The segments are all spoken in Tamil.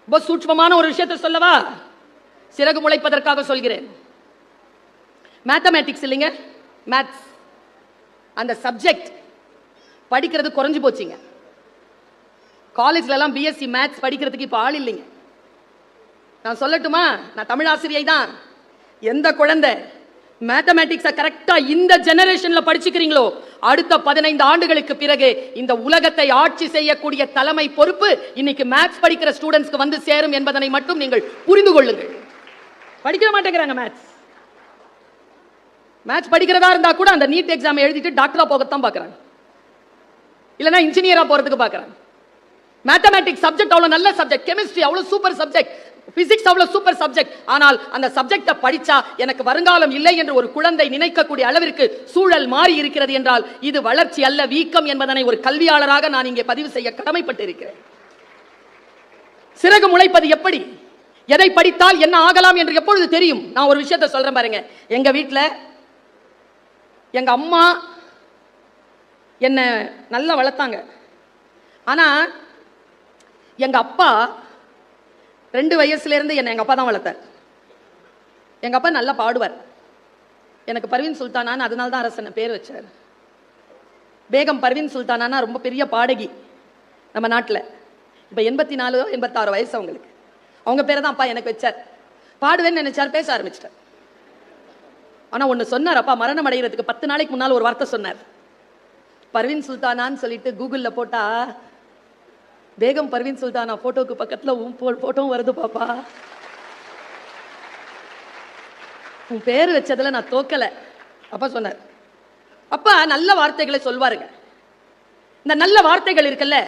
ரொம்ப சூட்சமான ஒரு விஷயத்தை சொல்லவா? சிறகு முளைப்பதற்காக சொல்கிறேன். மேத்தமேட்டிக்ஸ் இல்லைங்க, மேத்ஸ் அந்த சப்ஜெக்ட் படிக்கிறது குறைஞ்சு போச்சுங்க. காலேஜ்ல எல்லாம் பிஎஸ்சி மேத்ஸ் படிக்கிறதுக்கு இப்ப ஆள் இல்லைங்க. நான் சொல்லட்டுமா? நான் தமிழ் ஆசிரியை தான். எந்த குழந்தை மேத்தமேட்டிக்ஸை கரெக்டா இந்த ஜெனரேஷன்ல படிச்சுக்கிறீங்களோ, அடுத்த 15 ஆண்டுகளுக்கு பிறகு இந்த உலகத்தை ஆட்சி செய்யக்கூடிய தலைமை பொறுப்பு இன்னைக்கு மேத்ஸ் படிக்கிற ஸ்டூடெண்ட்ஸ்க்கு வந்து சேரும் என்பதனை மட்டும் நீங்கள் புரிந்து கொள்ளுங்கள். படிக்க மாட்டேங்கிறாங்க மேத்ஸ். மேத்ஸ் படிக்கிறதா இருந்தா கூட அந்த நீட் எக்ஸாம் எழுதிட்டு டாக்டரா போகத்தான் பார்க்கறாங்க, இல்லனா இன்ஜினியரா போறதுக்கு பார்க்கறாங்க. மேத்தமேட்டிக்ஸ் சப்ஜெக்ட் அவ்வளவு நல்ல சப்ஜெக்ட், கெமிஸ்ட்ரி அவ்வளவு சூப்பர் சப்ஜெக்ட், பிசிக்ஸ் அவ்வளவு சூப்பர் சப்ஜெக்ட். ஆனால் அந்த சப்ஜெக்ட படிச்சா எனக்கு வருங்காலம் இல்லை என்று ஒரு குழந்தை நினைக்கக்கூடிய அளவிற்கு சூழல் மாறி இருக்கிறது என்றால் இது வளர்ச்சி அல்ல, வீக்கம் என்பதனை ஒரு கல்வியாளராக நான் இங்கே பதிவு செய்ய கடமைப்பட்டு இருக்கிறேன். சிறகு முளைப்பது எப்படி, எதை படித்தால் என்ன ஆகலாம் என்று எப்பொழுது தெரியும்? நான் ஒரு விஷயத்தை சொல்றேன் பாருங்க. எங்க வீட்டில் எங்க அம்மா என்ன நல்லா வளர்த்தாங்க. ஆனா எங்க அப்பா 2 வயசுல இருந்து என்ன எங்க அப்பா தான் வளர்த்தார். எங்க அப்பா நல்லா பாடுவார். எனக்கு பர்வீன் சுல்தானான்னு அதனால தான் அரசன் பேர் வச்சார். பேகம் பர்வீன் சுல்தானா ரொம்ப பெரிய பாடகி நம்ம நாட்டில். இப்போ 84 86 வயசு அவங்களுக்கு. அவங்க பேரை தான் அப்பா எனக்கு வச்சார். பாடுவேன்னு நினைச்சார், பேச ஆரம்பிச்சிட்டார். ஆனா ஒன்று சொன்னார் அப்பா, மரணம் அடைகிறதுக்கு 10 நாளைக்கு முன்னால் ஒரு வார்த்தை சொன்னார். பர்வீன் சுல்தானான்னு சொல்லிட்டு கூகுளில் போட்டா பேகம் பர்வீன் சுல்தானா போட்டோக்கு பக்கத்துல உன் போட்டோவும் வருது பாப்பா. உன் பேர் வச்சதுல நான் தோக்கல. அப்பா சொன்னார். அப்பா நல்ல வார்த்தைகளை சொல்வாருங்க. இந்த நல்ல வார்த்தைகள் இருக்குல்ல,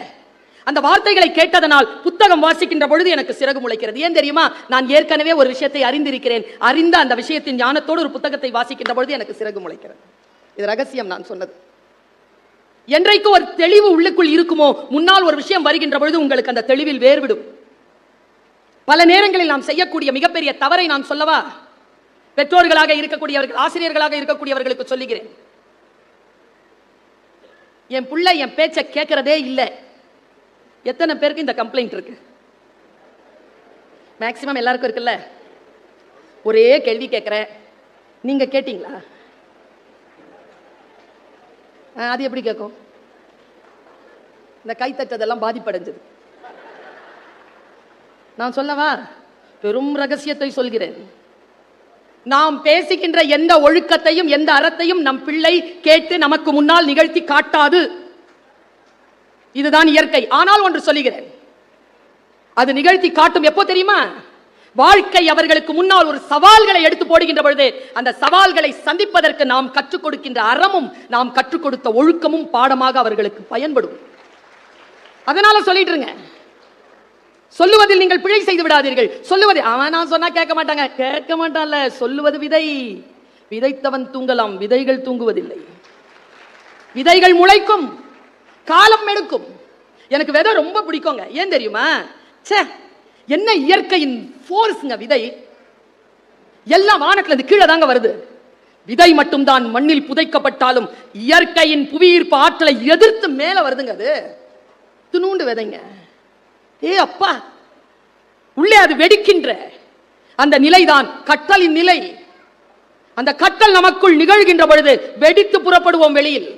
அந்த வார்த்தைகளை கேட்டதனால் புத்தகம் வாசிக்கின்ற பொழுது எனக்கு சிறகு முளைக்கிறது. ஏன் தெரியுமா? நான் ஏற்கனவே ஒரு விஷயத்தை அறிந்திருக்கிறேன். அறிந்த அந்த விஷயத்தின் ஞானத்தோடு ஒரு புத்தகத்தை வாசிக்கின்ற பொழுது எனக்கு சிறகு முளைக்கிறது. இது ரகசியம் நான் சொன்னது. என்றைக்கு ஒரு தெளிவு உள்ளுக்குள் இருக்குமோ, முன்னால் ஒரு விஷயம் வருகின்ற பொழுது உங்களுக்கு அந்த தெளிவில் வேறுவிடும். பல நேரங்களில் நாம் செய்யக்கூடிய மிகப்பெரிய தவறை நான் சொல்லவா? பெற்றோர்களாக இருக்கக்கூடியவர்கள், ஆசிரியர்களாக இருக்கக்கூடியவர்களுக்கு சொல்லுகிறேன். என் பிள்ளை என் பேச்சை கேட்கறதே இல்லை. எத்தனை பேருக்கு இந்த கம்ப்ளைண்ட் இருக்கு? மேக்சிமம் எல்லாருக்கும் இருக்குல்ல. ஒரே கேள்வி கேட்கிறேன், நீங்க கேட்டீங்களா? அது எப்படி கேட்கும்? இந்த கை தட்டதெல்லாம் பாதிப்படைஞ்சது. நான் சொல்லவா? பெரும் ரகசியத்தை சொல்கிறேன். நாம் பேசுகின்ற எந்த ஒழுக்கத்தையும் எந்த அறத்தையும் நம் பிள்ளை கேட்டு நமக்கு முன்னால் நிகழ்த்தி காட்டாது. இதுதான் இயற்கை. ஆனால் ஒன்று சொல்லுகிறேன், அது நிகழ்த்தி காட்டும் எப்போ தெரியுமா? வாழ்க்கை அவர்களுக்கு முன்னால் ஒரு சவால்களை எடுத்து போடுகின்ற பொழுது அந்த சவால்களை சந்திப்பதற்கு நாம் கற்றுக் கொடுக்கின்ற அறமும் நாம் கற்றுக் கொடுத்த ஒழுக்கமும் பாடமாக அவர்களுக்கு பயன்படும். அதனால சொல்லிட்டு இருங்க, சொல்லுவதில் நீங்கள் பிழை செய்து விடாதீர்கள். சொல்லுவது அவன் நான் சொன்னா கேட்க மாட்டாங்க, கேட்க மாட்டான்ல. சொல்லுவது விதை, விதைத்தவன் தூங்கலாம், விதைகள் தூங்குவதில்லை. விதைகள் முளைக்கும், காலம் எடுக்கும். எனக்கு விதை ரொம்ப பிடிக்குங்க. ஏன் தெரியுமா? என்ன இயற்கையின் ஃபோர்ஸ்ங்க விதை. எல்லாம் வானத்துல இருந்து கீழே தாங்க வருது. விதை மட்டும் தான் மண்ணில் புதைக்கப்பட்டாலும் இயற்கையின் புவியீர்ப்பு ஆற்றலை எதிர்த்து மேல வருதுங்க. அது துணூண்டு விதைங்க. ஏ அப்பா, உள்ளே அது வெடிக்கின்ற அந்த நிலைதான் கட்டலின் நிலை. அந்த கட்டல் நமக்குள் நிகழ்கின்ற பொழுது வெடித்து புறப்படுவோம் வெளியில்.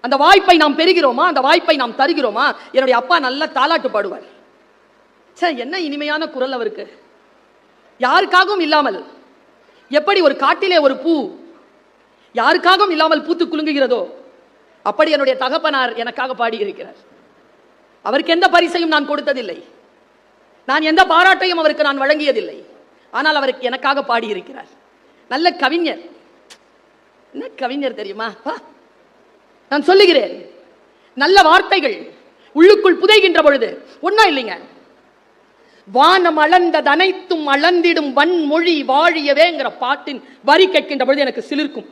அந்த வாய்ப்பை நாம் பெறுகிறோமா? அந்த வாய்ப்பை நாம் தருகிறோமா? என்னுடைய அப்பா நல்ல தாலாட்டு பாடுவார். என்ன இனிமையான குரல் அவருக்கு. யாருக்காகவும் இல்லாமல், எப்படி ஒரு காட்டிலே ஒரு பூ யாருக்காகவும் இல்லாமல் பூத்து குலுங்குகிறதோ அப்படி என்னுடைய தகப்பனார் எனக்காக பாடி இருக்கிறார். அவருக்கு எந்த பரிசையும் நான் கொடுத்ததில்லை, நான் எந்த பாராட்டையும் அவருக்கு நான் வழங்கியதில்லை. ஆனால் அவருக்கு எனக்காக பாடி இருக்கிறார். நல்ல கவிஞர். என்ன கவிஞர் தெரியுமா? நான் சொல்லுகிறேன், நல்ல வார்த்தைகள் உள்ளுக்குள் புதைகின்ற பொழுது ஒன்னும் இல்லைங்க. வானம் அளந்தது அனைத்தும் அளந்திடும் வன்மொழி வாழியவேங்கிற பாட்டின் வரி கேட்கின்ற பொழுது எனக்கு சிலிர்க்கும்.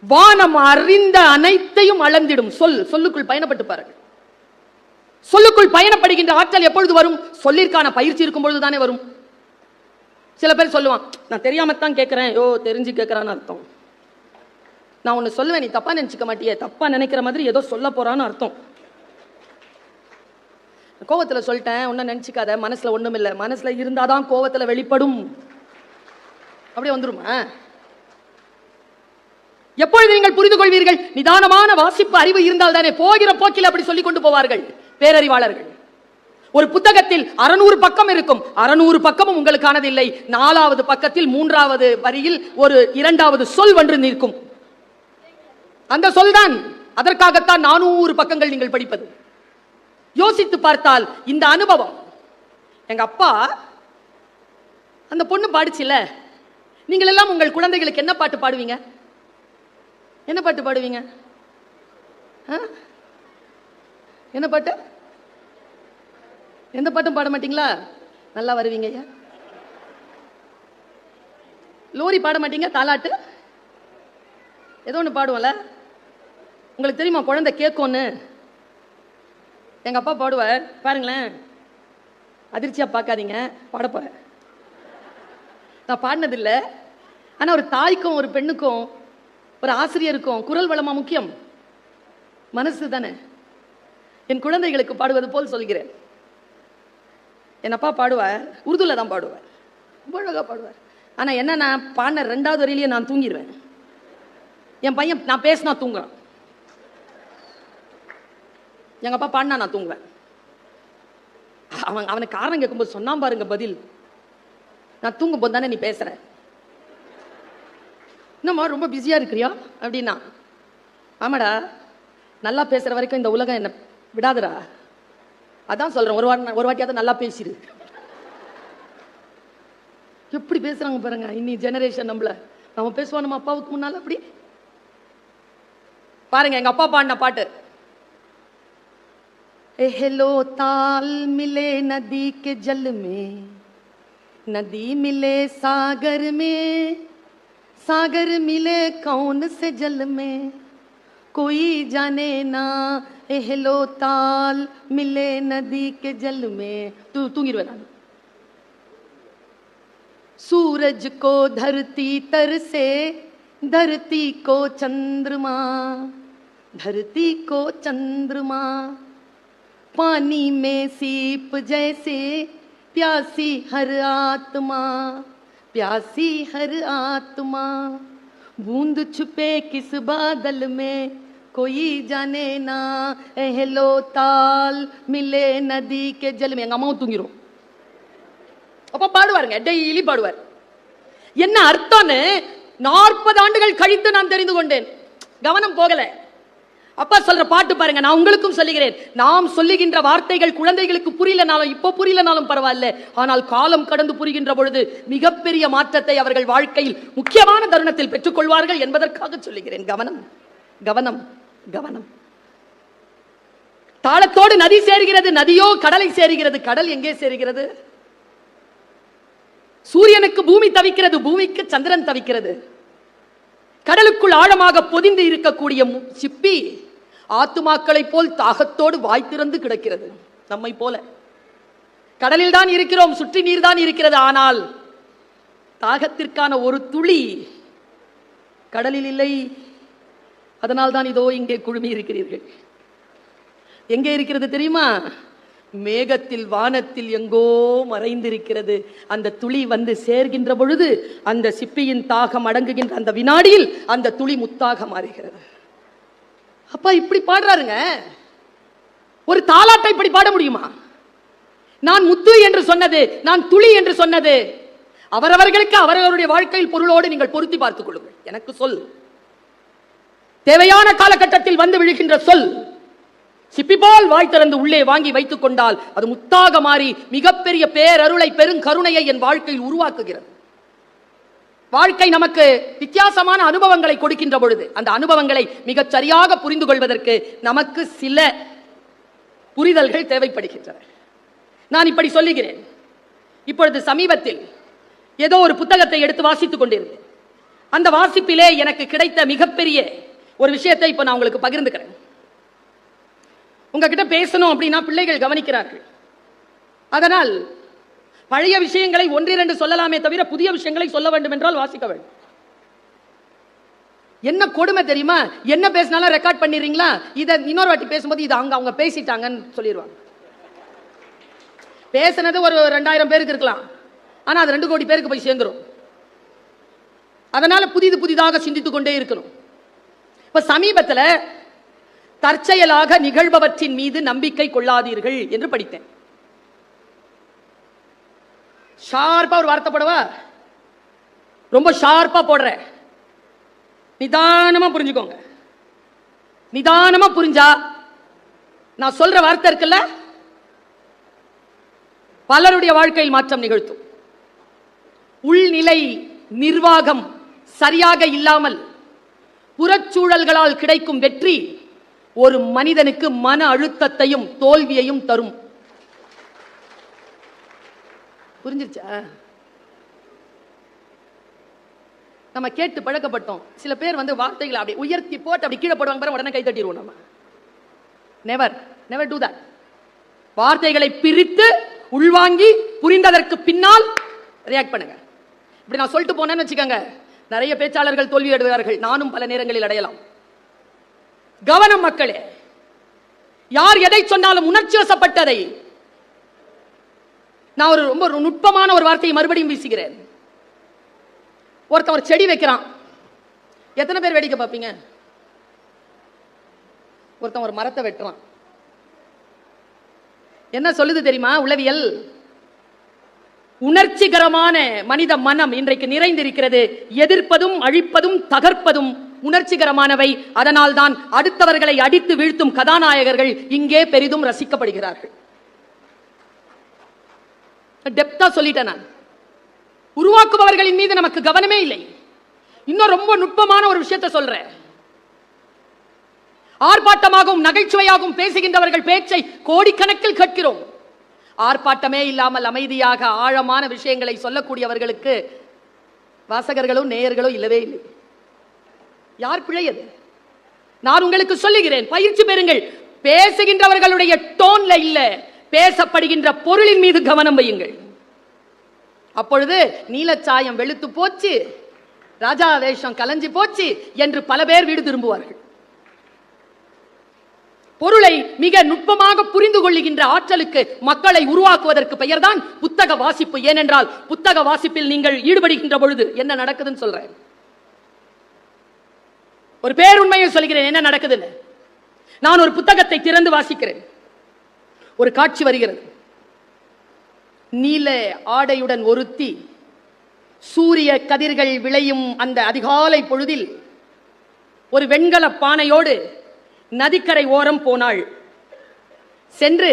வானம் அறிந்த அனைத்தையும் அளந்திடும் சொல். சொல்லுக்குள் பயணப்பட்டு பாருங்கள். சொல்லுக்குள் பயணப்படுகின்ற ஆற்றல் எப்பொழுது வரும்? சொல்லிற்கான பயிற்சி இருக்கும் பொழுது தானே வரும். சில பேர் சொல்லுவான், நான் தெரியாமத்தான் கேட்கிறேன். தெரிஞ்சு கேட்கிறான்னு அர்த்தம். நான் ஒன்னு சொல்லுவேன், நீ தப்பா நினைச்சுக்க மாட்டியே. தப்பா நினைக்கிற மாதிரி ஏதோ சொல்ல போறான்னு அர்த்தம். கோவத்துல சொல்லிட்டேன், ஒன்னும் நினைச்சுக்காத, மனசுல ஒண்ணும் இல்லை, மனசுல இருந்தாதான் கோவத்துல வெளிப்படும். அப்படியே வந்துருமா? எப்பொழுது நீங்கள் புரிந்து கொள்வீர்கள்? நிதானமான வாசிப்பு அறிவு இருந்தால் தானே. போகிற போக்கில் அப்படி சொல்லிக் கொண்டு போவார்கள் பேரறிவாளர்கள். ஒரு புத்தகத்தில் 600 பக்கம் இருக்கும், 600 பக்கமும் உங்களுக்கானது இல்லை. 4வது பக்கத்தில் 3வது வரியில் ஒரு 2வது சொல் வந்து நிற்கும். அந்த சொல்தான். அதற்காகத்தான் 400 பக்கங்கள் நீங்கள் படிப்பது. யோசித்து பார்த்தால் இந்த அனுபவம். எங்க அப்பா அந்த பொண்ணு பாடுச்சுல, நீங்கள் எல்லாம் உங்கள் குழந்தைகளுக்கு என்ன பாட்டு பாடுவீங்க? என்ன பாட்டு பாடுவீங்க? என்ன பாட்டு? எந்த பாட்டும் பாட மாட்டீங்களா? நல்லா வருவீங்க. லோரி பாட மாட்டீங்க? தாலாட்டு ஏதோ ஒன்று பாடுவோம்ல. உங்களுக்கு தெரியுமா குழந்தை கேட்கும்னு? எங்க அப்பா பாடுவார் பாருங்களேன். அதிர்ச்சியா பார்க்காதீங்க, பாட போறேன். நான் பாடினதில்லை. ஆனா ஒரு தாய்க்கும் ஒரு பெண்ணுக்கும் ஒரு ஆசிரியருக்கும் குரல் வளமா முக்கியம்? மனசு தானே. என் குழந்தைகளுக்கு பாடுவது போல் சொல்கிறேன். என் அப்பா பாடுவார், உருதுல தான் பாடுவார், ரொம்ப அழகா பாடுவார். ஆனா என்ன, நான் பாடின 2வது வரையிலேயே நான் தூங்கிடுவேன். என் பையன் நான் பேசினா தூங்குறான். எங்க அப்பா பாடினா நான் தூங்குவேன். அவனுக்கு காரணம் கேட்கும்போது சொன்னான் பாருங்க பதில். நான் தூங்கும் போது தானே நீ பேசுற, என்னம்மா ரொம்ப பிஸியா இருக்கிறியா அப்படின்னா. ஆமாடா, நல்லா பேசுற வரைக்கும் இந்த உலகம் என்ன விடாதுடா. அதான் சொல்றேன், ஒரு வாட்டியாவது நல்லா பேசிடு. எப்படி பேசுறாங்க பாருங்க இன்னி ஜெனரேஷன். நம்ம பேசுவோம் நம்ம அப்பாவுக்கு முன்னால அப்படி பாருங்க. எங்க அப்பா பாடின பாட்டு, हेलो ताल मिले नदी के जल में, नदी मिले सागर में, सागर मिले कौन से जल में, कोई जाने ना, हेलो ताल मिले नदी के जल में. तूंगिरुवेन नानु. सूरज को धरती तरसे, धरती को चंद्रमा, धरती को चंद्रमा, पानी में सीप जैसे, प्यासी हर आत्मा, प्यासी हर आत्मा, बूंद छुपे किस बादल में, कोई जाने ना, हेलो ताल मिले नदी के जल में. எங்க அம்மாவும் தூங்கிரும். அப்ப பாடுவாருங்க, டெய்லி பாடுவார். என்ன அர்த்தம்னு 40 ஆண்டுகள் கழித்து நான் தெரிந்து கொண்டேன். கவனம் போகல. அப்பா சொல்ற பாட்டு பாருங்க. நான் உங்களுக்கும் சொல்லுகிறேன், நாம் சொல்லுகின்ற வார்த்தைகள் குழந்தைகளுக்கு புரியலனாலும், இப்போ புரியலனாலும் பரவாயில்ல, ஆனால் காலம் கடந்து புரிகின்ற பொழுது மிகப்பெரிய மாற்றத்தை அவர்கள் வாழ்க்கையில் முக்கியமான தருணத்தில் பெற்றுக் கொள்வார்கள் என்பதற்காக சொல்லுகிறேன். கவனம் கவனம் கவனம். தாளத்தோடு நதி சேருகிறது, நதியோ கடலை சேருகிறது. கடல் எங்கே சேருகிறது? சூரியனுக்கு பூமி தவிக்கிறது, பூமிக்கு சந்திரன் தவிக்கிறது. கடலுக்குள் ஆழமாக பொதிந்து இருக்கக்கூடிய சிப்பி ஆத்துமாக்களை போல் தாகத்தோடு வாய் திறந்து கிடக்கிறது. நம்மை போல கடலில் தான் இருக்கிறோம், சுற்றி நீர் தான் இருக்கிறது. ஆனால் தாகத்திற்கான ஒரு துளி கடலில் இல்லை. அதனால் தான் இதோ இங்கே குழுமி இருக்கிறீர்கள். எங்கே இருக்கிறது தெரியுமா? மேகத்தில், வானத்தில் எங்கோ மறைந்திருக்கிறது. அந்த துளி வந்து சேர்கின்ற பொழுது அந்த சிப்பியின் தாகம் அடங்குகின்ற அந்த வினாடியில் அந்த துளி முத்தாக மாறுகிறது. அப்பா இப்படி பாடுறாருங்க. ஒரு தாலாட்டை இப்படி பாட முடியுமா? நான் முத்து என்று சொன்னது, நான் துளி என்று சொன்னது அவரவர்களுக்கு அவரவருடைய வாழ்க்கையில் பொருளோடு நீங்கள் பொருத்தி பார்த்துக் கொள்ளுங்கள். எனக்கு சொல் தேவையான காலகட்டத்தில் வந்து விழுகின்ற சொல் சிப்பி போல் வாய் திறந்து உள்ளே வாங்கி வைத்துக் கொண்டால் அது முத்தாக மாறி மிகப்பெரிய பேரருளை, பெருங்கருணையை என் வாழ்க்கையில் உருவாக்குகிறது. வாழ்க்கை நமக்கு வித்தியாசமான அனுபவங்களை கொடுக்கின்ற பொழுது அந்த அனுபவங்களை மிகச் சரியாக புரிந்து கொள்வதற்கு நமக்கு சில புரிதல்கள் தேவைப்படுகின்றன. நான் இப்படி சொல்லுகிறேன். இப்பொழுது சமீபத்தில் ஏதோ ஒரு புத்தகத்தை எடுத்து வாசித்துக் கொண்டிருந்தேன். அந்த வாசிப்பிலே எனக்கு கிடைத்த மிகப்பெரிய ஒரு விஷயத்தை இப்ப நான் உங்களுக்கு பகிர்ந்துக்கிறேன். உங்ககிட்ட பேசணும் அப்படின்னா பிள்ளைகள் கவனிக்கிறார்கள். அதனால் பழைய விஷயங்களை 1-2 சொல்லலாமே தவிர புதிய விஷயங்களை சொல்ல வேண்டும் என்றால் வாசிக்க வேண்டும். என்ன கொடுமை தெரியுமா? என்ன பேசினாலும் ரெக்கார்ட் பண்ணிடுறீங்களா, இதை இன்னொரு வாட்டி பேசும்போது இது அவங்க பேசிட்டாங்கன்னு சொல்லிடுவாங்க. பேசினது ஒரு 2000 பேருக்கு இருக்கலாம், ஆனா அது 2 கோடி பேருக்கு போய் சேர்ந்துரும். அதனால புதிதாக சிந்தித்துக் கொண்டே இருக்கணும். இப்ப சமீபத்தில் தற்செயலாக நிகழ்பவற்றின் மீது நம்பிக்கை கொள்ளாதீர்கள் என்று படித்தேன். ஷார்ப்பா ஒரு வார்த்தை போடவா? ரொம்ப ஷார்ப்பா போடுற, நிதானமா புரிஞ்சுக்கோங்க. நிதானமா புரிஞ்சா நான் சொல்ற வார்த்தை இருக்குல்ல, பலருடைய வாழ்க்கையில் மாற்றம் நிகழ்த்தும். உள்நிலை நிர்வாகம் சரியாக இல்லாமல் புறச்சூழல்களால் கிடைக்கும் வெற்றி ஒரு மனிதனுக்கு மன அழுத்தத்தையும் தோல்வியையும் தரும். புரிஞ்சிருச்சா? நம்ம கேட்டு பழக்கப்பட்டோம். சில பேர் வார்த்தைகளை அப்படி உயர்த்தி போட்டு அப்படி கீழே போடுவாங்க, உடனே கை தட்டிடுவோம். நம்ம நெவர் டூ தட். வார்த்தைகளை பிரித்து உள்வாங்கி புரிந்ததற்கு பின்னால் ரியாக்ட் பண்ணுங்க. இப்படி நான் சொல்லிட்டு போனேன்னு வச்சுக்கோங்க, நிறைய பேச்சாளர்கள் தோல்வி அடைவார்கள். நானும் பல நேரங்களில் அடையலாம். கவனம் மக்களே, யார் எதை சொன்னாலும் உணர்ச்சி வசப்பட்டதை. நான் ஒரு ரொம்ப நுட்பமான ஒரு வார்த்தையை மறுபடியும் வீசுகிறேன். ஒருத்தன் ஒரு செடி வைக்கிறான், எத்தனை பேர் வேடிக்கை பார்ப்பீங்க? ஒருத்தன் ஒரு மரத்தை வெட்டுறான். என்ன சொல்லுது தெரியுமா உளவியல்? உணர்ச்சிகரமான மனித மனம் இன்றைக்கு நிறைந்திருக்கிறது. எதிர்ப்பதும் அழிப்பதும் தகர்ப்பதும் உணர்ச்சிகரமானவை. அதனால் தான் அடுத்தவர்களை அடித்து வீழ்த்தும் கதாநாயகர்கள் இங்கே பெரிதும் ரசிக்கப்படுகிறார்கள். டெப்தா சொல்லிட்டேன் நான். உருவாக்குபவர்களின் மீது நமக்கு கவனமே இல்லை. இன்னும் ரொம்ப நுட்பமான ஒரு விஷயத்தை சொல்றேன். ஆர்ப்பாட்டமாகவும் நகைச்சுவையாகவும் பேசுகின்றவர்கள் பேச்சை கோடிக்கணக்கில் கேட்கிறோம். ஆர்ப்பாட்டமே இல்லாமல் அமைதியாக ஆழமான விஷயங்களை சொல்லக்கூடியவர்களுக்கு வாசகர்களோ நேயர்களோ இல்லவே இல்லை. யார் பிழையது? நான் உங்களுக்கு சொல்லுகிறேன், பயிற்சி பெறுங்கள். பேசுகின்றவர்களுடைய டோன்ல இல்ல, பேசப்படுகின்ற பொருளின் மீது கவனம் வையுங்கள். அப்பொழுது நீலச்சாயம் வெளுத்து போச்சு, ராஜா வேஷம் கலஞ்சி போச்சு என்று பல பேர் வீடு திரும்புவார்கள். பொருளை மிக நுட்பமாக புரிந்து கொள்ளுகின்ற ஆற்றலுக்கு மக்களை உருவாக்குவதற்கு பெயர்தான் புத்தக வாசிப்பு. ஏனென்றால் புத்தக வாசிப்பில் நீங்கள் ஈடுபடுகின்ற பொழுது என்ன நடக்குதுன்னு சொல்றேன். ஒரு பேருண்மையை சொல்கிறேன், என்ன நடக்குதுன்னு. நான் ஒரு புத்தகத்தை திறந்து வாசிக்கிறேன். ஒரு காட்சி வருகிறது. நீல ஆடையுடன் ஒருத்தி சூரிய கதிர்கள் விளையும் அந்த அதிகாலை பொழுதில் ஒரு வெண்கல பானையோடு நதிக்கரை ஓரம் போனாள். சென்று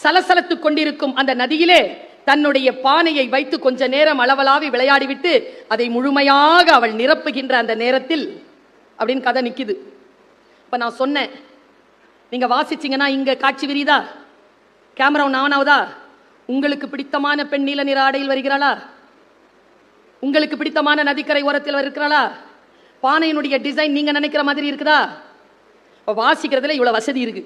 சலசலத்துக் கொண்டிருக்கும் அந்த நதியிலே தன்னுடைய பானையை வைத்து கொஞ்ச நேரம் அளவலாவி விளையாடிவிட்டு அதை முழுமையாக அவள் நிரப்புகின்ற அந்த நேரத்தில் அப்படின்னு கதை நிக்குது. இப்ப நான் சொன்னேன், நீங்க வாசிச்சீங்கன்னா இங்க காட்சி விரிதா, கேமரா ஆனாவதா? உங்களுக்கு பிடித்தமான பெண் நீல நிற ஆடையில் வருகிறாளா? உங்களுக்கு பிடித்தமான நதிக்கரை ஓரத்தில் இருக்கிறாளா? பானையினுடைய டிசைன் நீங்க நினைக்கிற மாதிரி இருக்குதா? வாசிக்கிறதுல இவ்வளவு வசதி இருக்கு.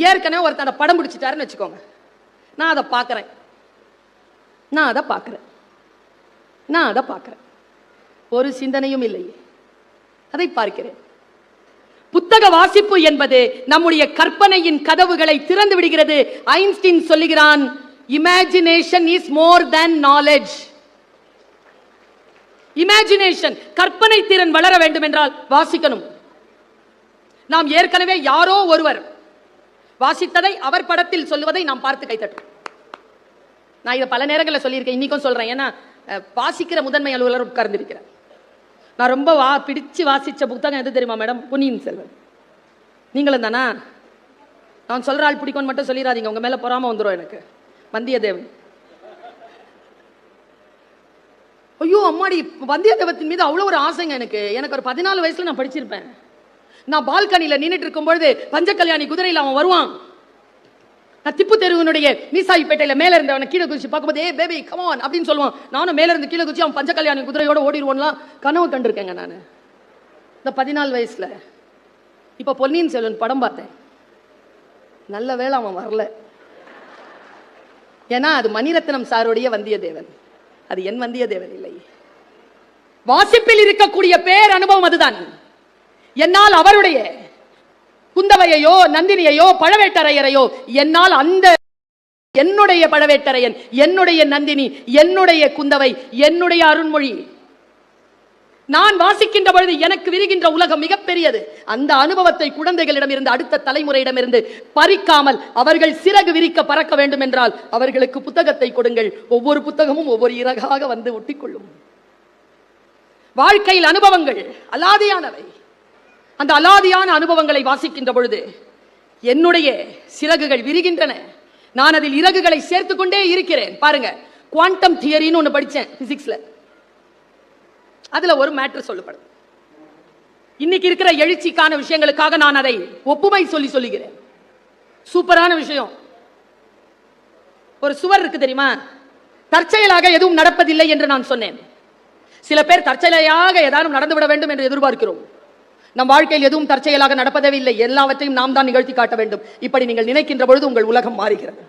ஏற்கனவே ஒருத்தர் அந்த படம் பிடிச்சிட்டாருன்னு வச்சுக்கோங்க, நான் அதை பார்க்கிறேன், ஒரு சிந்தனையும் இல்லை, அதை பார்க்கிறேன். புத்தக வாசிப்பு என்பது நம்முடைய கற்பனையின் கதவுகளை திறந்து விடுகிறது. ஐன்ஸ்டீன் சொல்லுகிறான், imagination is more then knowledge. Imagination, கற்பனை திறன் வளர வேண்டும் என்றால் வாசிக்கணும். நாம் ஏற்கனவே யாரோ ஒருவர் வாசித்ததை அவர் படத்தில் சொல்லுவதை நாம் பார்த்து கைத்தட்டும். நான் இதை பல நேரங்களில் சொல்லியிருக்கேன், இன்னைக்கும் சொல்றேன். ஏன்னா வாசிக்கிற முதன்மை அலுவலர் உட்கார்ந்திருக்கிறார். நான் ரொம்ப பிடிச்சு வாசிச்ச புத்தகம் எது தெரியுமா மேடம்? பொன்னியின் செல்வன். நீங்களும் தானா? நான் சொல்ற ஆள் பிடிக்கும்னு மட்டும் சொல்லிடாதீங்க, உங்க மேல பொறாம வந்துடும் எனக்கு. வந்தியத்தேவன், ஐயோ அம்மாடி, வந்தியத்தேவத்தின் மீது அவ்வளவு ஒரு ஆசைங்க எனக்கு ஒரு 14 வயசுல நான் படிச்சிருப்பேன். நான் பால்கனியில் நின்றுட்டு இருக்கும் பொழுது பஞ்சகல்யாணி குதிரையில் அவன் வருவான். நான் திப்பு தெருவனுடைய மீசாயிப்பேட்டையில மேல இருந்தவனை கீழே குதிச்சு பார்க்கும்போது, ஏ பேபி கமான் அப்படின்னு சொல்லுவான். நானும் மேல இருந்து கீழே குதிச்சு அவன் பஞ்சகல்யாணி குதிரையோட ஓடிடுவோம்லாம் கனவு கண்டிருக்கேங்க நான் இந்த 14 வயசுல. இப்ப பொன்னியின் செல்வன் படம் பார்த்தேன், நல்ல வேளை அவன் வரல. ஏன்னா அது மணிரத்னம் சாருடைய வந்தியத்தேவன், அது என் வந்தியத்தேவன் இல்லை. வாசிப்பில் இருக்கக்கூடிய பேர் அனுபவம் அதுதான். என்னால் அவருடைய குந்தவையோ நந்தினியையோ பழவேட்டரையரையோ என்னால் அந்த என்னுடைய பழவேட்டரையன், என்னுடைய நந்தினி, என்னுடைய குந்தவை, என்னுடைய அருண்மொழி. நான் வாசிக்கின்ற பொழுது எனக்கு விரிகின்ற உலகம் மிகப்பெரியது. அந்த அனுபவத்தை குழந்தைகளிடமிருந்து அடுத்த தலைமுறையிடமிருந்து பறிக்காமல் அவர்கள் சிறகு விரிக்க பறக்க வேண்டும் என்றால் அவர்களுக்கு புத்தகத்தை கொடுங்கள். ஒவ்வொரு புத்தகமும் ஒவ்வொரு இறகாக வந்து ஒட்டிக்கொள்ளும். வாழ்க்கையில் அனுபவங்கள் அலாதியானவை. அந்த அலாதியான அனுபவங்களை வாசிக்கின்ற பொழுது என்னுடைய சிறகுகள் விரிகின்றன. நான் அதில் இறகுகளை சேர்த்துக் கொண்டே இருக்கிறேன். பாருங்க, குவாண்டம் தியரின்னு ஒன்று படித்தேன் பிசிக்ஸ்ல. அதுல ஒரு மேட்டர் சொல்லப்படும். இன்னைக்கு இருக்கிற எழுச்சிக்கான விஷயங்களுக்காக நான் அதை ஒப்புமை சொல்லுகிறேன். சூப்பரான விஷயம். ஒரு சுவர் இருக்கு தெரியுமா? தற்செயலாக எதுவும் நடப்பதில்லை என்று நான் சொன்னேன். சில பேர் தற்செயலாக ஏதாவது நடந்துவிட வேண்டும் என்று எதிர்பார்க்கிறோம். நம் வாழ்க்கையில் எதுவும் தற்செயலாக நடப்பதே இல்லை. எல்லாவற்றையும் நாம் தான் நிகழ்த்தி காட்ட வேண்டும். இப்படி நீங்கள் நினைக்கின்ற பொழுது உங்கள் உலகம் மாறுகிறது.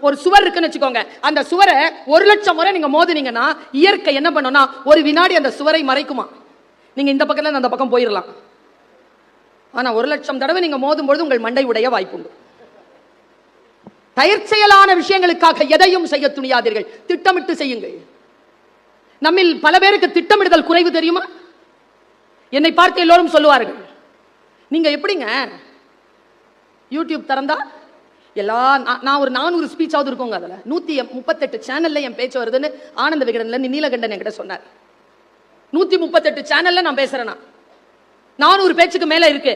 ஒரு சுவர் இருக்குன்னு வச்சுக்கோங்க. அந்த சுவரை 1,00,000 முறை நீங்க மோதினீங்கன்னா இயற்கை என்ன பண்ணும்னா ஒரு வினாடி அந்த சுவரை மறைக்குமா. நீங்க இந்த பக்கத்துல அந்த பக்கம் போயிடலாம். ஆனா 1,00,000 தடவை நீங்க மோதும் பொழுது உங்கள் மண்டை உடைய வாய்ப்புண்டு. தற்செயலான விஷயங்களுக்காக எதையும் செய்ய துணியாதீர்கள். திட்டமிட்டு செய்யுங்கள். நம்மில் பல பேருக்கு திட்டமிடுதல் குறைவு தெரியுமா? என்னை பார்த்து எல்லோரும் சொல்லுவார்கள், நீங்க எப்படிங்க யூடியூப் திறந்தா நான் ஒரு 400 ஸ்பீச்சாவது இருக்குங்க. அதில் 138 சேனல்ல என் பேச்சு வருதுன்னு ஆனந்த விகடன்ல நீலகண்டன் என்கிட்ட சொன்னார். 138 சேனல்ல நான் பேசுறேன்னா 400 பேச்சுக்கு மேல இருக்கு.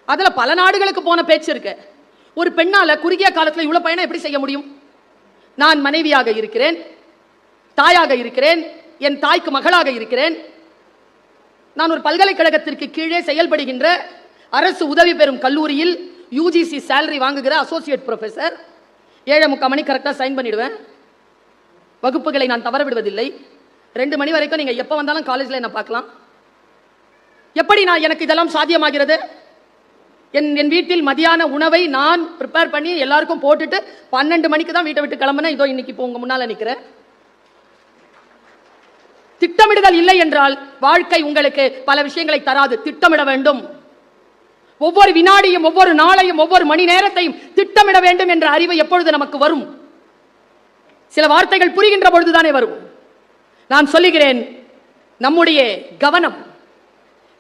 அதுல பல நாடுகளுக்கு போன பேச்சு இருக்கு. ஒரு பெண்ணால குறுகிய காலத்தில் இவ்வளவு பயணம் எப்படி செய்ய முடியும்? நான் மனைவியாக இருக்கிறேன், தாயாக இருக்கிறேன், என் தாய்க்கு மகளாக இருக்கிறேன். நான் ஒரு பல்கலைக்கழகத்திற்கு கீழே செயல்படுகின்ற அரசு உதவி பெறும் கல்லூரியில் யூஜிசி சேலரி வாங்குகிற அசோசியேட் ப்ரொஃபசர். 7:45 மணி கரெக்டாக சைன் பண்ணிடுவேன். வகுப்புகளை நான் தவற விடுவதில்லை. 2 மணி வரைக்கும் நீங்க எப்ப வந்தாலும் காலேஜ்ல என்ன பார்க்கலாம். எப்படி எனக்கு இதெல்லாம் சாத்தியமாகிறது? என் வீட்டில் மதியான உணவை நான் ப்ரிப்பேர் பண்ணி எல்லாருக்கும் போட்டுட்டு 12 மணிக்கு தான் வீட்டை விட்டு கிளம்புனேன். இதோ இன்னைக்கு இப்போ உங்க முன்னால நிக்கிறேன். திட்டமிடுதல் இல்லை என்றால் வாழ்க்கை உங்களுக்கு பல விஷயங்களை தராது. திட்டமிட வேண்டும். ஒவ்வொரு வினாடியும், ஒவ்வொரு நாளையும், ஒவ்வொரு மணி நேரத்தையும் திட்டமிட வேண்டும் என்ற அறிவு எப்பொழுது நமக்கு வரும்? சில வார்த்தைகள் புரிகின்ற பொழுதுதானே வரும். நான் சொல்லுகிறேன், நம்முடைய கவனம்.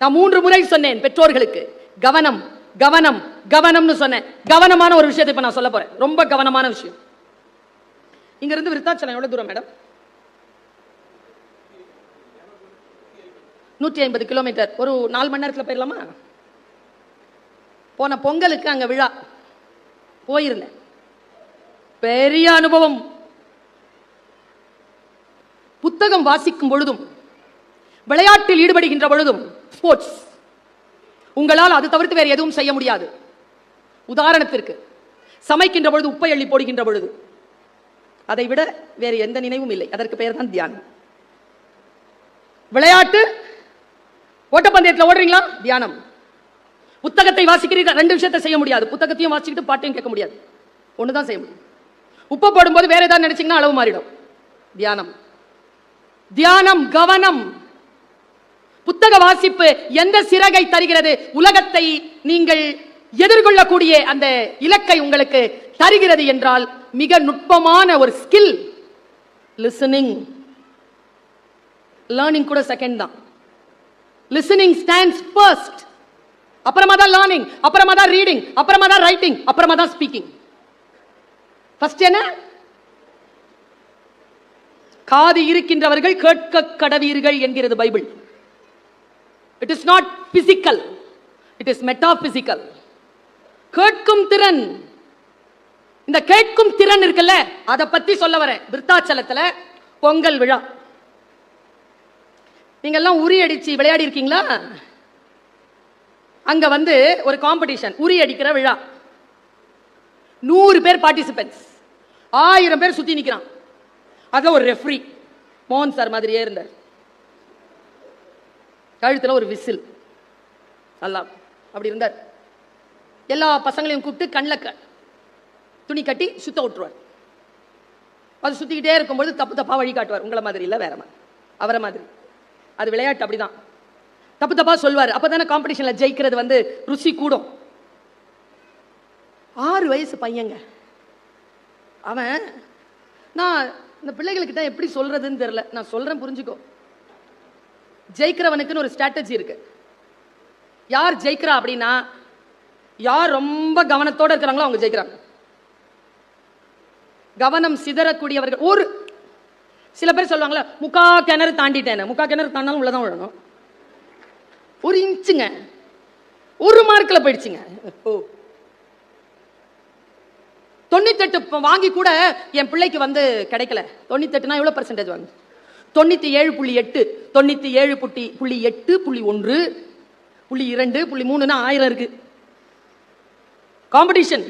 நான் 3 முறை சொன்னேன் பெற்றோர்களுக்கு, கவனம் கவனம் கவனம்னு சொன்னேன். கவனமான ஒரு விஷயத்தை இப்ப நான் சொல்ல போறேன். ரொம்ப கவனமான விஷயம். இங்க இருந்து விருத்தாச்சலம் எவ்வளவு தூரம் மேடம்? 150 கிலோமீட்டர். ஒரு 4 மணி நேரத்தில் போயிடலாமா? போன பொங்கலுக்கு அங்க விழா போயிருந்தேன். பெரிய அனுபவம். புத்தகம் வாசிக்கும் பொழுதும் விளையாட்டில் ஈடுபடுகின்ற பொழுதும் ஸ்போர்ட்ஸ், உங்களால் அது தவிர்த்து வேறு எதுவும் செய்ய முடியாது. உதாரணத்திற்கு சமைக்கின்ற பொழுது உப்பை அள்ளி போடுகின்ற பொழுது அதை விட வேறு எந்த நினைவும் இல்லை. அதற்கு பெயர் தான் தியானம். விளையாட்டு, ஓட்டப்பந்தயத்தில் ஓடுறீங்களா? தியானம். புத்தகத்தை வாசிக்கிறீர்கள், 2 விஷயத்தை செய்ய முடியாது. புத்தகத்தையும் வாசிக்கிட்டு பாட்டையும் கேட்க முடியாது. ஒண்ணுதான் செய்ய முடியும். உப்பு போடும்போது வேற ஏதாவது நினைச்சீங்கன்னா அளவு மாறிடும். தியானம். தியானம், கவனம். புத்தக வாசிப்பு எந்த சிறகை தருகிறது? உலகத்தை நீங்கள் எதிர்கொள்ளக்கூடிய அந்த இலக்கை உங்களுக்கு தருகிறது என்றால் மிக நுட்பமான ஒரு ஸ்கில் லிசனிங். லேர்னிங் கூட செகண்ட் தான். Listening stands first. அப்புறமா தான் லேர்னிங், அப்புறமா தான் ரீடிங், அப்புறமா தான் ரைட்டிங், அப்புறமா தான் ஸ்பீக்கிங். ஃபர்ஸ்ட் என்ன? காது இருக்கின்றவர்கள் கேட்க கடவீர்கள் என்கிறது Bible. It is not physical, it is metaphysical. கேட்கும் திறன். இந்த கேட்கும் திறன் இருக்குல்ல, அதை பத்தி சொல்ல வரேன். விருத்தாச்சலத்துல பொங்கல் விழா. நீங்க எல்லாம் உரி அடிச்சு விளையாடி இருக்கீங்களா? அங்க ஒரு காம்படிஷன், உரி அடிக்கிற விழா. 100 பேர் பார்ட்டிசிபென்ட்ஸ், 1000 பேர் சுத்தி நிக்கிறான். அதுல ஒரு ரெஃப்ரி, மோகன் சார் மாதிரியே இருந்தார். கழுத்துல ஒரு விசில், நல்லா அப்படி இருந்தார். எல்லா பசங்களையும் கூப்பிட்டு கண்ணில் துணி கட்டி சுத்த விட்டுருவார். அது சுத்திக்கிட்டே இருக்கும்போது தப்பு தப்பா வழி காட்டுவார். உங்களை மாதிரி இல்லை, வேற மாதிரி, அவரை மாதிரி. அது விளையாட்டு, அப்படிதான். தப்பு தப்பா சொல்வார். அப்பதானே காம்படிஷன்ல ஜெயிக்கிறது ருசி கூடும். 6 வயசு பையங்க அவன் நான் இந்த பிள்ளைகளுக்கிட்ட எப்படி சொல்றதுன்னு தெரியல, நான் சொல்றேன் புரிஞ்சுக்கோ. ஜெயிக்கிறவனுக்குன்னு ஒரு ஸ்ட்ராட்டஜி இருக்கு. யார் ஜெயிக்கிறா அப்படின்னா, யார் ரொம்ப கவனத்தோட இருக்கிறாங்களோ அவங்க ஜெயிக்கிறாங்க. கவனம் சிதறக்கூடியவர்கள். ஒரு சில பேர் சொல்லுவாங்களா, முக்கா கிணறு தாண்டிட்டேன். முக்கா கிணறு தாண்டாலும் உள்ளதான் விழணும். ஒரு இன்ச்சுங்க, ஒரு மார்க்கில் போயிடுச்சுங்க. 98 வாங்கி கூட என் பிள்ளைக்கு வந்து கிடைக்கல. 98னா எவ்வளோ பர்சன்டேஜ் வாங்க? 97.8, 97.8, 1, 2, 3னா 1000 இருக்கு. Competition,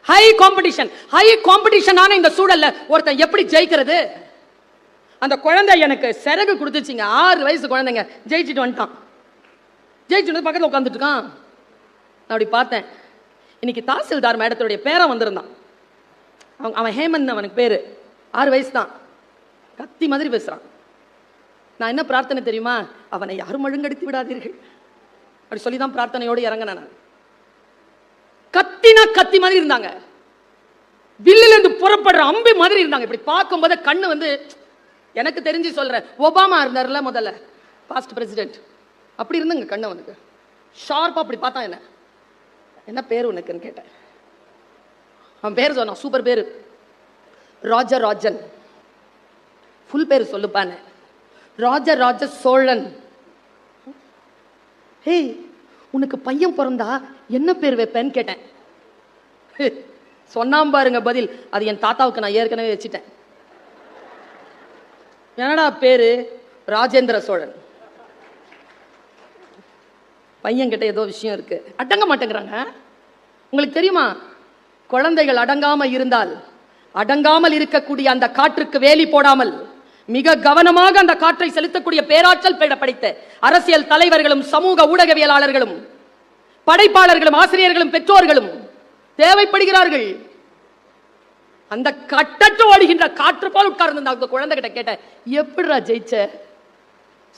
high competition. ஹை காம்படிஷனான இந்த சூழல்ல ஒருத்தன் எப்படி ஜெயிக்கிறது? அந்த குழந்தை எனக்கு சிறகு கொடுத்துச்சுங்க. 6 வயசு குழந்தைங்க ஜெயிச்சுட்டு வந்துட்டான். ஜெயிச்சுட்டு பக்கத்தில் உட்காந்துட்டு இருக்கான். நான் அப்படி பார்த்தேன். இன்னைக்கு தாசில்தார் மேடத்துடைய பேரன் வந்திருந்தான். அவன் ஹேமந்த் அவனுக்கு பேரு. 6 வயசு தான். கத்தி மாதிரி பேசுறான். நான் என்ன பிரார்த்தனை தெரியுமா? அவனை யாரும் ஒழுங்கெடுத்து விடாதீர்கள் அப்படி சொல்லிதான் பிரார்த்தனையோடு இறங்கினேன். நான் கத்தினா கத்தி மாதிரி இருந்தாங்க. வில்லில் இருந்து புறப்படுற அம்பு மாதிரி இருந்தாங்க. இப்படி பார்க்கும்போது கண்ணு வந்து, எனக்கு தெரிஞ்சு சொல்றேன், ஒபாமா இருந்தார்ல முதல்ல பாஸ்ட் பிரசிடென்ட், அப்படி இருந்துங்க கண்ணு அவனுக்கு. ஷார்ப்பா அப்படி பார்த்தான். என்ன பேர் உனக்குன்னு கேட்டேன். அவன் பேர் சொன்னான், சூப்பர் பேரு, ராஜராஜன். ஃபுல் பேர் சொல்லுப்பானே, ராஜராஜ சோழன். ஹே, உனக்கு பையன் பிறந்தா என்ன பேர் வைப்பேன்னு கேட்டேன். சொன்னாம் பாருங்க பதில், அது என் தாத்தாவுக்கு நான் ஏற்கனவே வச்சுட்டேன். என்னடா பேரு? ராஜேந்திர சோழன். பையன் கிட்ட ஏதோ விஷயம் இருக்கு. அடங்க மாட்டேங்கிறாங்க. உங்களுக்கு தெரியுமா, குழந்தைகள் அடங்காம இருந்தால், அடங்காமல் இருக்கக்கூடிய அந்த காற்றுக்கு வேலி போடாமல் மிக கவனமாக அந்த காற்றை செலுத்தக்கூடிய பேராற்றல் படைத்த அரசியல் தலைவர்களும் சமூக ஊடகவியலாளர்களும் படைப்பாளர்களும் ஆசிரியர்களும் பெற்றோர்களும் தேவைப்படுகிறார்கள். அந்த கட்டற்று ஓடுகின்ற காற்று போல் உட்கார்ந்து அந்த குழந்தை கிட்ட கேட்ட, எப்படிடா ஜெயிச்ச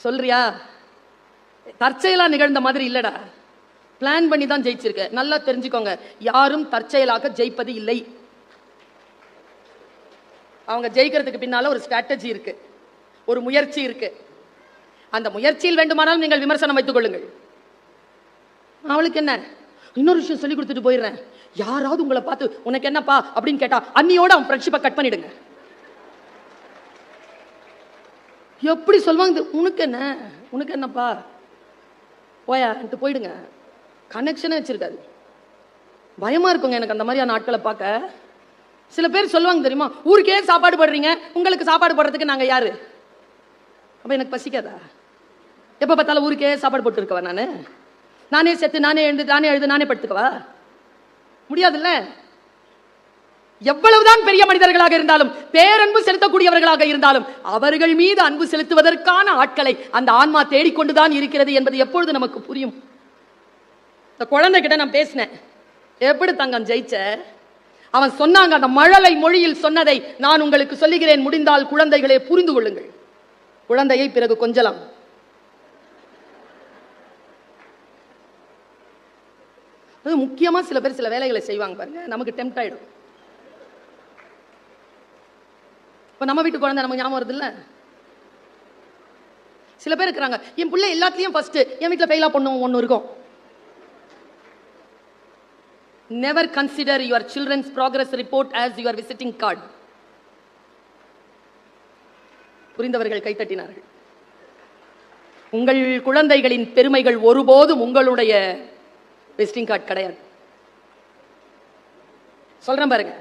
சொல்றியா? தற்செயலா நிகழ்ந்த மாதிரி இல்லடா, பிளான் பண்ணி தான் ஜெயிச்சிருக்க. நல்லா தெரிஞ்சுக்கோங்க, யாரும் தற்செயலாக ஜெயிப்பது இல்லை. அவங்க ஜெயிக்கிறதுக்கு பின்னால ஒரு ஸ்ட்ராட்டஜி இருக்கு, ஒரு முயற்சி இருக்கு. அந்த முயற்சியில் வேண்டுமானாலும் நீங்கள் விமர்சனம் வைத்துக் கொள்ளுங்கள். அவளுக்கு என்ன, இன்னொரு விஷயம் சொல்லி கொடுத்துட்டு போயிடுறேன். யாராவது உங்களை பார்த்து உனக்கு என்னப்பா அப்படின்னு கேட்டா, அன்னியோட அவன் ஃப்ரெண்ட்ஷிப்பை கட் பண்ணிடுங்க. எப்படி சொல்லுவாங்க, உனக்கு என்ன, உனக்கு என்னப்பா போயா போயிடுங்க. கனெக்ஷனே வச்சிருக்காது. பயமா இருக்குங்க எனக்கு அந்த மாதிரியான ஆட்களை பார்க்க. சில பேர் சொல்லுவாங்க தெரியுமா, ஊருக்கே சாப்பாடு போடுறீங்க, உங்களுக்கு சாப்பாடு போடுறதுக்கு நாங்க யாரு? அப்ப எனக்கு பசிக்காதா? எப்ப பார்த்தாலும் ஊருக்கே சாப்பாடு போட்டு இருக்கவா? நானே செத்து, நானே எழுந்து, நானே எழுது, நானே படுத்துக்கவா? முடியாதுல்ல. எவ்வளவுதான் பெரிய மனிதர்களாக இருந்தாலும், பேரன்பு செலுத்தக்கூடியவர்களாக இருந்தாலும், அவர்கள் மீது அன்பு செலுத்துவதற்கான ஆட்களை அந்த ஆன்மா தேடிக்கொண்டுதான் இருக்கிறது என்பது எப்பொழுது நமக்கு புரியும்? இந்த குழந்தை கிட்ட நான் பேசினேன், எப்படி தங்கம் ஜெயிச்ச? அவன் சொன்னாங்க, அந்த மழலை மொழியில் சொன்னதை நான் உங்களுக்கு சொல்லுகிறேன், முடிந்தால் குழந்தைகளே புரிந்து கொள்ளுங்கள். குழந்தையை பிறகு கொஞ்சலாம். முக்கியமா சில பேர் சில வேலைகளை செய்வாங்க பாருங்க, நமக்கு டெம்ப்ட் ஆயிடும். இப்ப நம்ம வீட்டு குழந்தை நமக்கு ஞாபகம் வருது இல்ல? சில பேர் இருக்கிறாங்க, என் பிள்ளை எல்லாத்துலயும் ஃபர்ஸ்ட், என் வீட்டுல ஃபெயிலா பண்ணும் ஒண்ணு இருக்கும். Never consider your children's progress report as your visiting card. புரிந்தவர்கள் கைத்தட்டினார்கள். உங்கள் குழந்தைகளின் பெருமைகள் ஒருபோதும் உங்களுடைய விசிட்டிங் கார்டு கிடையாது. சொல்றேன் பாருங்க,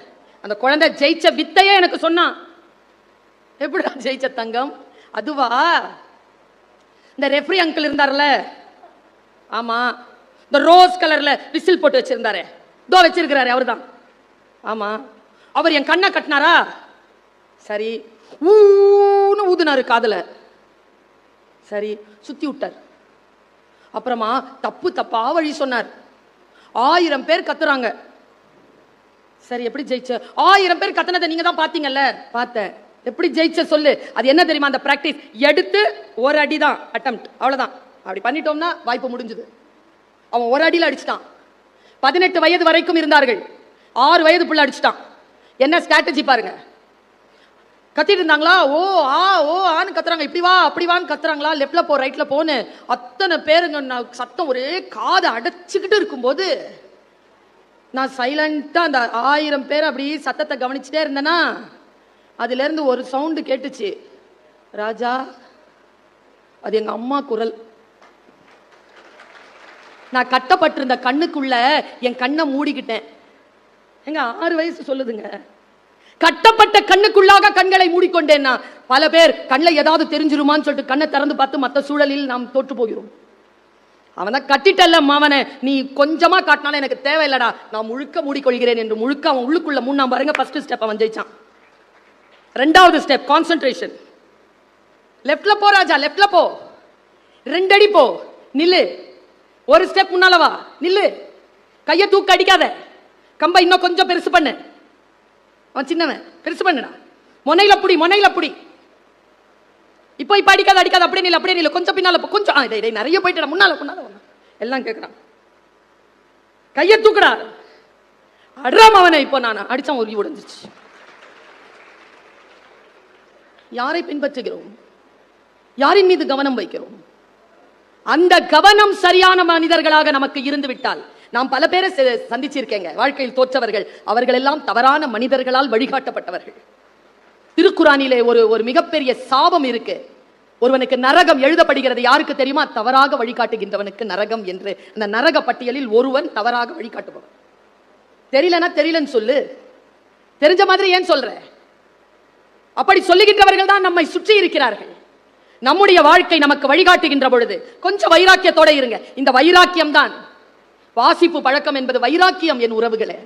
அந்த குழந்தை ஜெயிச்ச வித்தையே எனக்கு சொன்னான். எப்படிடா ஜெயிச்ச தங்கம்? அதுவா, இந்த ரெஃப்ரி அங்கிள் இருந்தார்ல, ஆமா, இந்த ரோஸ் கலர்ல விசில் போட்டு வச்சிருந்தாரு, தோ வச்சிருக்கிறாரு அவர்தான். ஆமா, அவர் என் கண்ணை கட்டினாரா? சரி, ஊன்னு ஊதுனாரு காதுல. சரி, சுத்தி விட்டார். அப்புறமா தப்பு தப்பா வழி சொன்னார். 1000 பேர் கத்துறாங்க. சரி, எப்படி ஜெயிச்ச? 1000 பேர் கத்துனதை நீங்க தான் பாத்தீங்கல்ல? பார்த்தேன். எப்படி ஜெயிச்ச சொல்லு. அது என்ன தெரியுமா? அந்த பிராக்டிஸ். எடுத்து ஒரு அடி தான் அட்டெம்ப்ட், அவ்வளவுதான். அப்படி பண்ணிட்டோம்னா வாய்ப்பு முடிஞ்சது. அவன் ஒரு அடியில் அடிச்சிட்டான். 18 வயது வரைக்கும் இருந்தார்கள். 6 வயது புள்ள அடிச்சிட்டான். என்ன ஸ்ட்ராட்டஜி பாருங்க. கத்திட்டு இருந்தாங்களா, ஓ ஆ ஓ ஆன்னு கத்துறாங்க, இப்படி வா அப்படி வான்னு கத்துறாங்களா, லெஃப்ட்ல போ ரைட்ல போன்னு அத்தனை பேருங்க சத்தம் ஒரே காதை அடைச்சுக்கிட்டு இருக்கும்போது நான் சைலண்டா அந்த 1000 பேர் அப்படி சத்தத்தை கவனிச்சுட்டே இருந்தேன்னா அதுல இருந்து ஒரு சவுண்டு கேட்டுச்சு, ராஜா அது எங்க அம்மா குரல். நான் கட்டப்பட்டிருந்த கண்ணுக்குள்ள என் கண்ணை மூடிக்கிட்டேன். எங்க 6 வயசு சொல்லுதுங்க, கட்டப்பட்ட கண்ணுக்குள்ளாக கண்களை மூடிக்கொண்டேன்னா பல பேர் கண்ணில் ஏதாவது தெரிஞ்சிருமான்னு சொல்லிட்டு கண்ணை திறந்து பார்த்து மற்ற சூழலில் நாம் தோற்று போகிறோம். அவனை கட்டிட்டல்ல மாவனை, நீ கொஞ்சமா காட்டினாலும் எனக்கு தேவையில்லடா, நான் முழுக்க மூடிக்கொள்கிறேன் என்று முழுக்க அவன் உள்ளுக்குள்ள முன்னாம் பாருங்க. ஃபர்ஸ்ட் ஸ்டெப் அவன் ஜெயிச்சான். 2வது ஸ்டெப் கான்சென்ட்ரேஷன். லெஃப்ட்ல போ ராஜா, லெஃப்ட்ல போ, 2 அடி போ, நில்லு, ஒரு ஸ்டெப் முன்னால வா, நில்லு, கையை தூக்க அடிக்காத, கம்பை இன்னும் கொஞ்சம் பெருசு பண்ணு, அவன் சின்னவன் பெருசு பண்ணுடா, முனையில புடி முனையில புடி, இப்போ இப்ப அடிக்காத அடிக்காத, அப்படியே நில்ல அப்படியே நில்ல, கொஞ்சம் பின்னால கொஞ்சம் நிறைய போயிட்டா, முன்னால முன்னால எல்லாம் கேட்கறான், கையை தூக்குடா, அட்ராம் அவனை. இப்போ நான் அடிச்சான், உருகி உடைஞ்சிச்சு. யாரை பின்பற்றுகிறோம், யாரின் மீது கவனம் வைக்கிறோம்? அந்த கவனம் சரியான மனிதர்களாக நமக்கு இருந்து விட்டால், நாம் பல பேரை சந்திச்சிருக்கேங்க வாழ்க்கையில் தோற்றவர்கள், அவர்கள் எல்லாம் தவறான மனிதர்களால் வழிகாட்டப்பட்டவர்கள். திருக்குரானிலே ஒரு மிகப்பெரிய சாபம் இருக்கு. ஒருவனுக்கு நரகம் எழுதப்படுகிறது, யாருக்கு தெரியுமா? தவறாக வழிகாட்டுகின்றவனுக்கு நரகம் என்று. அந்த நரக பட்டியலில் ஒருவன் தவறாக வழிகாட்டுபவன். தெரியலன்னா தெரியலன்னு சொல்லு, தெரிஞ்ச மாதிரி ஏன் சொல்ற? அப்படி சொல்லுகின்றவர்கள் தான் நம்மை சுற்றி இருக்கிறார்கள். நம்முடைய வாழ்க்கை நமக்கு வழிகாட்டுகின்ற பொழுது கொஞ்சம் வைராக்கியத்தோட இருங்க. இந்த வைராக்கியம் தான் வாசிப்பு பழக்கம் என்பது வைராக்கியம் என் உறவுகளே.